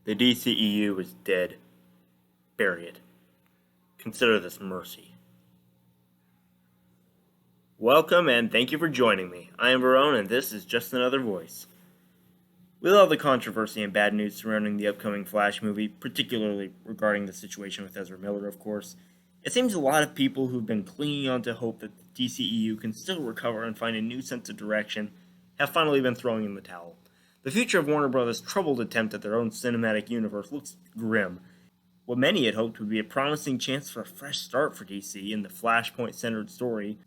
The DCEU is dead. Bury it. Consider this mercy. Welcome and thank you for joining me. I am Verone and this is Just Another Voice. With all the controversy and bad news surrounding the upcoming Flash movie, particularly regarding the situation with Ezra Miller, of course, it seems a lot of people who've been clinging on to hope that the DCEU can still recover and find a new sense of direction have finally been throwing in the towel. The future of Warner Bros.' troubled attempt at their own cinematic universe looks grim. What many had hoped would be a promising chance for a fresh start for DC in the Flashpoint-centered story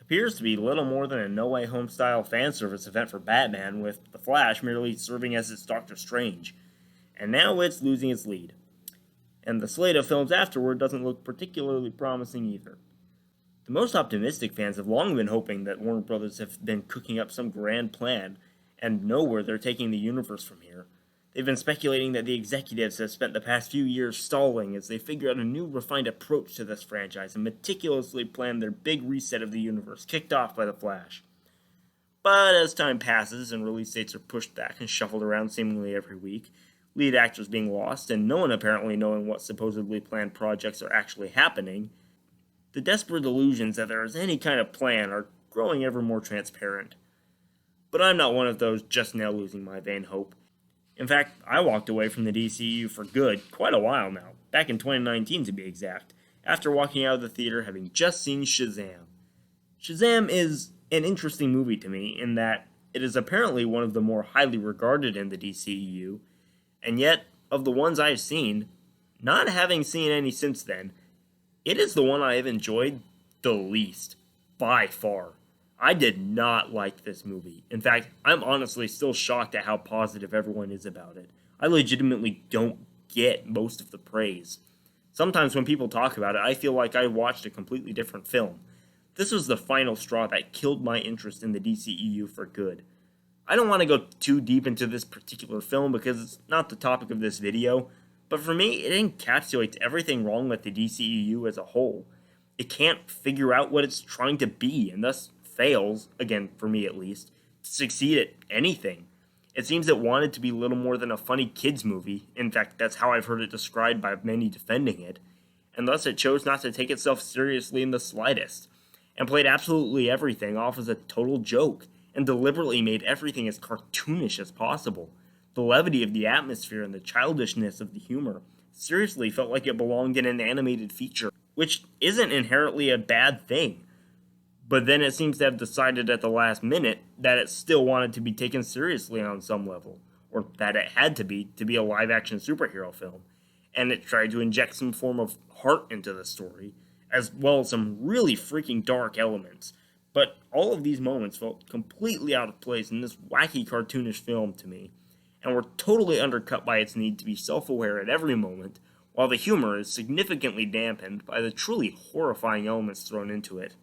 appears to be little more than a No Way Home-style fan service event for Batman, with The Flash merely serving as its Doctor Strange. And now it's losing its lead. And the slate of films afterward doesn't look particularly promising either. The most optimistic fans have long been hoping that Warner Bros. Have been cooking up some grand plan and know where they're taking the universe from here. They've been speculating that the executives have spent the past few years stalling as they figure out a new refined approach to this franchise and meticulously plan their big reset of the universe, kicked off by The Flash. But as time passes and release dates are pushed back and shuffled around seemingly every week, lead actors being lost and no one apparently knowing what supposedly planned projects are actually happening, the desperate illusions that there is any kind of plan are growing ever more transparent. But I'm not one of those just now losing my vain hope. In fact, I walked away from the DCEU for good quite a while now, back in 2019 to be exact, after walking out of the theater having just seen Shazam. Shazam is an interesting movie to me in that it is apparently one of the more highly regarded in the DCEU, and yet, of the ones I've seen, not having seen any since then, it is the one I have enjoyed the least, by far. I did not like this movie. In fact, I'm honestly still shocked at how positive everyone is about it. I legitimately don't get most of the praise. Sometimes when people talk about it, I feel like I watched a completely different film. This was the final straw that killed my interest in the DCEU for good. I don't want to go too deep into this particular film because it's not the topic of this video, but for me, it encapsulates everything wrong with the DCEU as a whole. It can't figure out what it's trying to be, and thus fails, again for me at least, to succeed at anything. It seems it wanted to be little more than a funny kids movie. In fact, that's how I've heard it described by many defending it, and thus it chose not to take itself seriously in the slightest, and played absolutely everything off as a total joke, and deliberately made everything as cartoonish as possible. The levity of the atmosphere and the childishness of the humor seriously felt like it belonged in an animated feature, which isn't inherently a bad thing. But then it seems to have decided at the last minute that it still wanted to be taken seriously on some level, or that it had to be a live-action superhero film, and it tried to inject some form of heart into the story, as well as some really freaking dark elements. But all of these moments felt completely out of place in this wacky cartoonish film to me, and were totally undercut by its need to be self-aware at every moment, while the humor is significantly dampened by the truly horrifying elements thrown into it.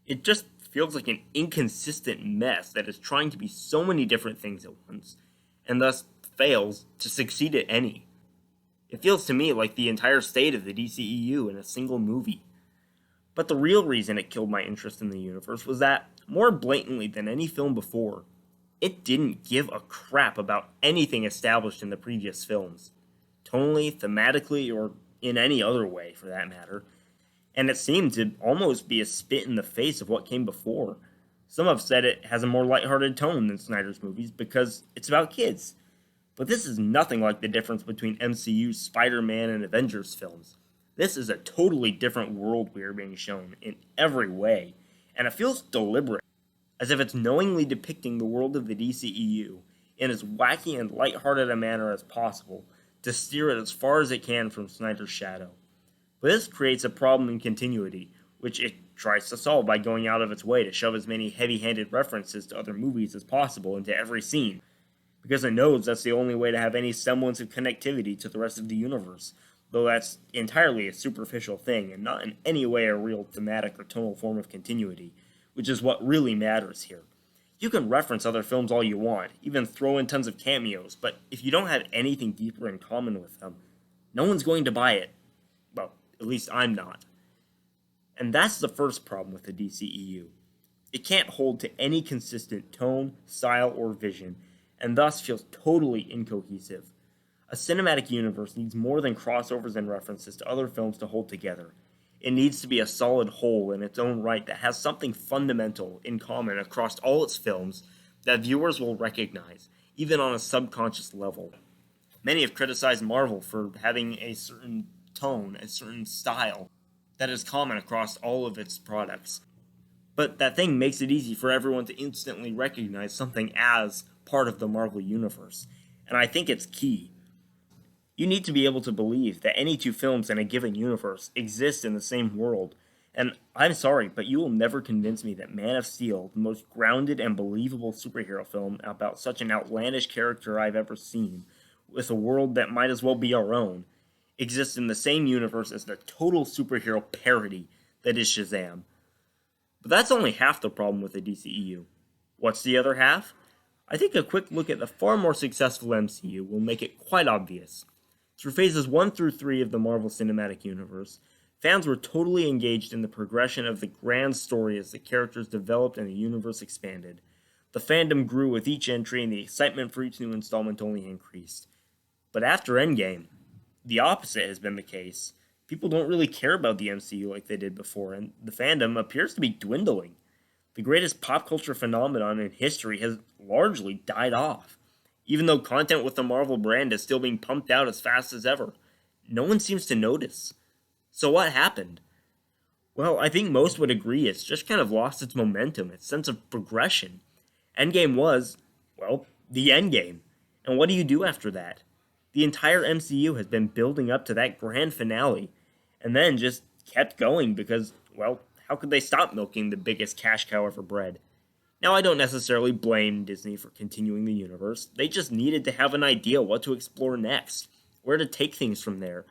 It just feels like an inconsistent mess that is trying to be so many different things at once, and thus fails to succeed at any. It feels to me like the entire state of the DCEU in a single movie. But the real reason it killed my interest in the universe was that, more blatantly than any film before, it didn't give a crap about anything established in the previous films, tonally, thematically, or in any other way for that matter. And it seemed to almost be a spit in the face of what came before. Some have said it has a more lighthearted tone than Snyder's movies because it's about kids. But this is nothing like the difference between MCU's Spider-Man and Avengers films. This is a totally different world we are being shown in every way, and it feels deliberate, as if it's knowingly depicting the world of the DCEU in as wacky and lighthearted a manner as possible to steer it as far as it can from Snyder's shadow. But this creates a problem in continuity, which it tries to solve by going out of its way to shove as many heavy-handed references to other movies as possible into every scene, because it knows that's the only way to have any semblance of connectivity to the rest of the universe, though that's entirely a superficial thing and not in any way a real thematic or tonal form of continuity, which is what really matters here. You can reference other films all you want, even throw in tons of cameos, but if you don't have anything deeper in common with them, no one's going to buy it. Well, at least I'm not. And that's the first problem with the DCEU. It can't hold to any consistent tone, style, or vision, and thus feels totally incohesive. A cinematic universe needs more than crossovers and references to other films to hold together. It needs to be a solid whole in its own right that has something fundamental in common across all its films that viewers will recognize, even on a subconscious level. Many have criticized Marvel for having a certain tone, a certain style that is common across all of its products. But that thing makes it easy for everyone to instantly recognize something as part of the Marvel Universe. And I think it's key. You need to be able to believe that any two films in a given universe exist in the same world. And I'm sorry, but you will never convince me that Man of Steel, the most grounded and believable superhero film about such an outlandish character I've ever seen, with a world that might as well be our own, exists in the same universe as the total superhero parody that is Shazam. But that's only half the problem with the DCEU. What's the other half? I think a quick look at the far more successful MCU will make it quite obvious. Through phases 1 through 3 of the Marvel Cinematic Universe, fans were totally engaged in the progression of the grand story as the characters developed and the universe expanded. The fandom grew with each entry and the excitement for each new installment only increased. But after Endgame, the opposite has been the case. People don't really care about the MCU like they did before, and the fandom appears to be dwindling. The greatest pop culture phenomenon in history has largely died off. Even though content with the Marvel brand is still being pumped out as fast as ever, no one seems to notice. So what happened? Well, I think most would agree it's just kind of lost its momentum, its sense of progression. Endgame was, well, the endgame. And what do you do after that? The entire MCU has been building up to that grand finale, and then just kept going because, well, how could they stop milking the biggest cash cow ever bred? Now, I don't necessarily blame Disney for continuing the universe. They just needed to have an idea what to explore next, where to take things from there,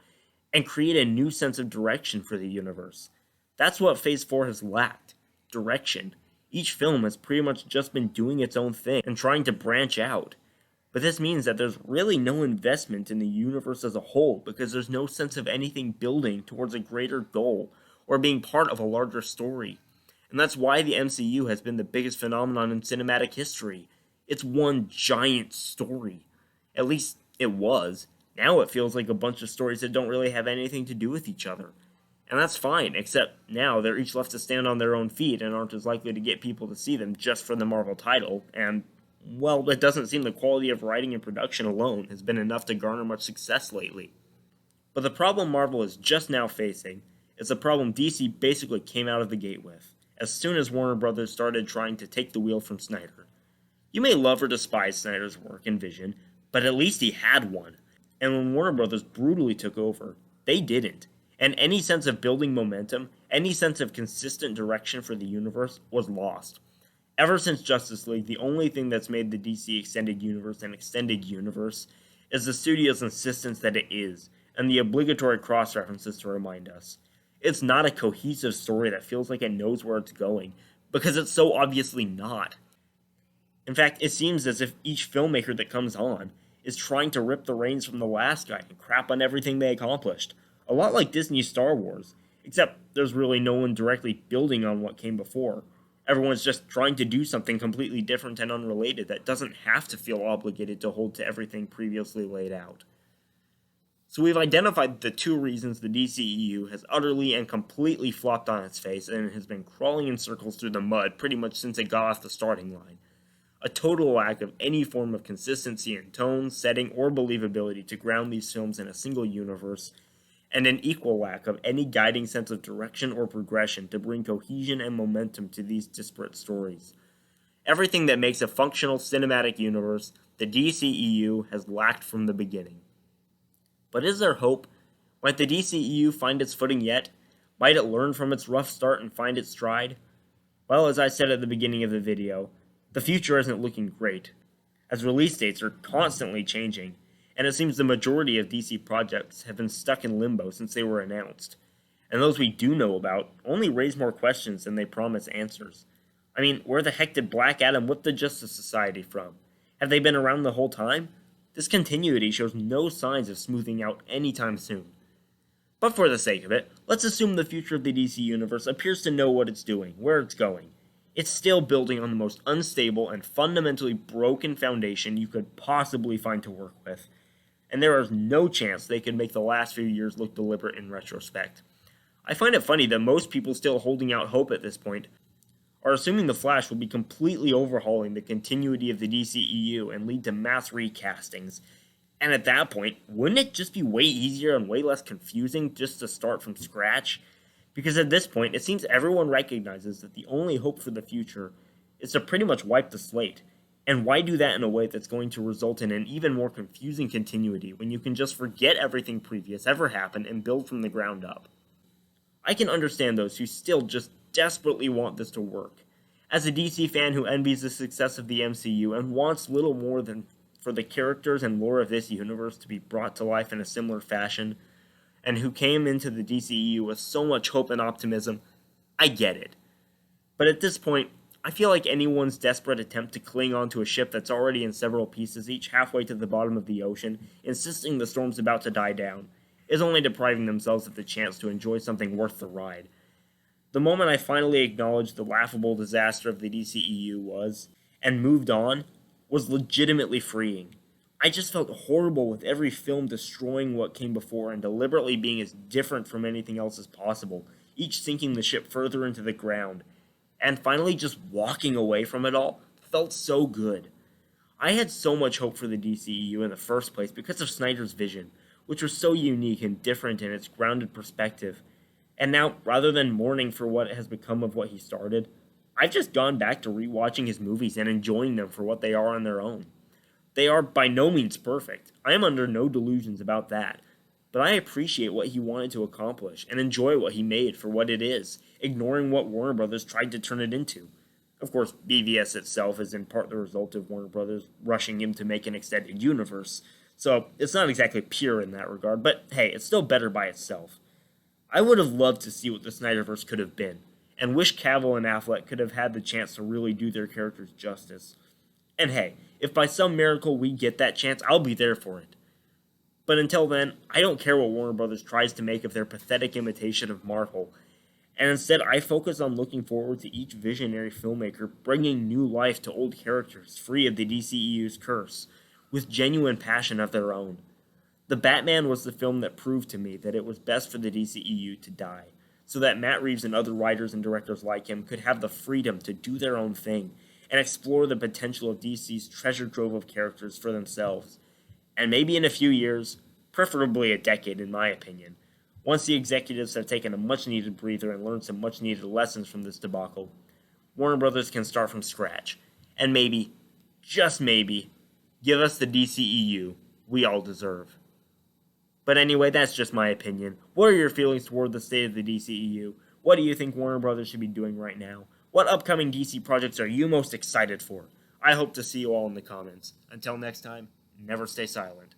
and create a new sense of direction for the universe. That's what Phase 4 has lacked. Direction. Each film has pretty much just been doing its own thing and trying to branch out. But this means that there's really no investment in the universe as a whole because there's no sense of anything building towards a greater goal or being part of a larger story. And that's why the MCU has been the biggest phenomenon in cinematic history. It's one giant story. At least it was. Now it feels like a bunch of stories that don't really have anything to do with each other. And that's fine, except now they're each left to stand on their own feet and aren't as likely to get people to see them just for the Marvel title, and well, it doesn't seem the quality of writing and production alone has been enough to garner much success lately. But the problem Marvel is just now facing is a problem DC basically came out of the gate with, as soon as Warner Brothers started trying to take the wheel from Snyder. You may love or despise Snyder's work and vision, but at least he had one. And when Warner Brothers brutally took over, they didn't. And any sense of building momentum, any sense of consistent direction for the universe was lost. Ever since Justice League, the only thing that's made the DC Extended Universe an extended universe is the studio's insistence that it is, and the obligatory cross-references to remind us. It's not a cohesive story that feels like it knows where it's going, because it's so obviously not. In fact, it seems as if each filmmaker that comes on is trying to rip the reins from the last guy and crap on everything they accomplished. A lot like Disney's Star Wars, except there's really no one directly building on what came before. Everyone's just trying to do something completely different and unrelated that doesn't have to feel obligated to hold to everything previously laid out. So we've identified the two reasons the DCEU has utterly and completely flopped on its face and has been crawling in circles through the mud pretty much since it got off the starting line. A total lack of any form of consistency in tone, setting, or believability to ground these films in a single universe, and an equal lack of any guiding sense of direction or progression to bring cohesion and momentum to these disparate stories. Everything that makes a functional cinematic universe, the DCEU has lacked from the beginning. But is there hope? Might the DCEU find its footing yet? Might it learn from its rough start and find its stride? Well, as I said at the beginning of the video, the future isn't looking great, as release dates are constantly changing, and it seems the majority of DC projects have been stuck in limbo since they were announced. And those we do know about only raise more questions than they promise answers. I mean, where the heck did Black Adam whip the Justice Society from? Have they been around the whole time? This continuity shows no signs of smoothing out anytime soon. But for the sake of it, let's assume the future of the DC Universe appears to know what it's doing, where it's going. It's still building on the most unstable and fundamentally broken foundation you could possibly find to work with. and there is no chance they could make the last few years look deliberate in retrospect. I find it funny that most people still holding out hope at this point are assuming The Flash will be completely overhauling the continuity of the DCEU and lead to mass recastings. And at that point, wouldn't it just be way easier and way less confusing just to start from scratch? Because at this point, it seems everyone recognizes that the only hope for the future is to pretty much wipe the slate. And why do that in a way that's going to result in an even more confusing continuity when you can just forget everything previous ever happened and build from the ground up? I can understand those who still just desperately want this to work. As a DC fan who envies the success of the MCU and wants little more than for the characters and lore of this universe to be brought to life in a similar fashion, and who came into the DCEU with so much hope and optimism, I get it. But at this point, I feel like anyone's desperate attempt to cling onto a ship that's already in several pieces, each halfway to the bottom of the ocean, insisting the storm's about to die down, is only depriving themselves of the chance to enjoy something worth the ride. The moment I finally acknowledged the laughable disaster of the DCEU was, and moved on, was legitimately freeing. I just felt horrible with every film destroying what came before and deliberately being as different from anything else as possible, each sinking the ship further into the ground. And finally just walking away from it all felt so good. I had so much hope for the DCEU in the first place because of Snyder's vision, which was so unique and different in its grounded perspective. And now, rather than mourning for what has become of what he started, I've just gone back to rewatching his movies and enjoying them for what they are on their own. They are by no means perfect. I am under no delusions about that. But I appreciate what he wanted to accomplish and enjoy what he made for what it is, ignoring what Warner Brothers tried to turn it into. Of course, BVS itself is in part the result of Warner Brothers rushing him to make an extended universe, so it's not exactly pure in that regard, but hey, it's still better by itself. I would have loved to see what the Snyderverse could have been, and wish Cavill and Affleck could have had the chance to really do their characters justice. And hey, if by some miracle we get that chance, I'll be there for it. But until then, I don't care what Warner Brothers tries to make of their pathetic imitation of Marvel, and instead I focus on looking forward to each visionary filmmaker bringing new life to old characters free of the DCEU's curse, with genuine passion of their own. The Batman was the film that proved to me that it was best for the DCEU to die, so that Matt Reeves and other writers and directors like him could have the freedom to do their own thing and explore the potential of DC's treasure trove of characters for themselves. And maybe in a few years, preferably a decade in my opinion, once the executives have taken a much-needed breather and learned some much-needed lessons from this debacle, Warner Brothers can start from scratch, and maybe, just maybe, give us the DCEU we all deserve. But anyway, that's just my opinion. What are your feelings toward the state of the DCEU? What do you think Warner Brothers should be doing right now? What upcoming DC projects are you most excited for? I hope to see you all in the comments. Until next time, never stay silent.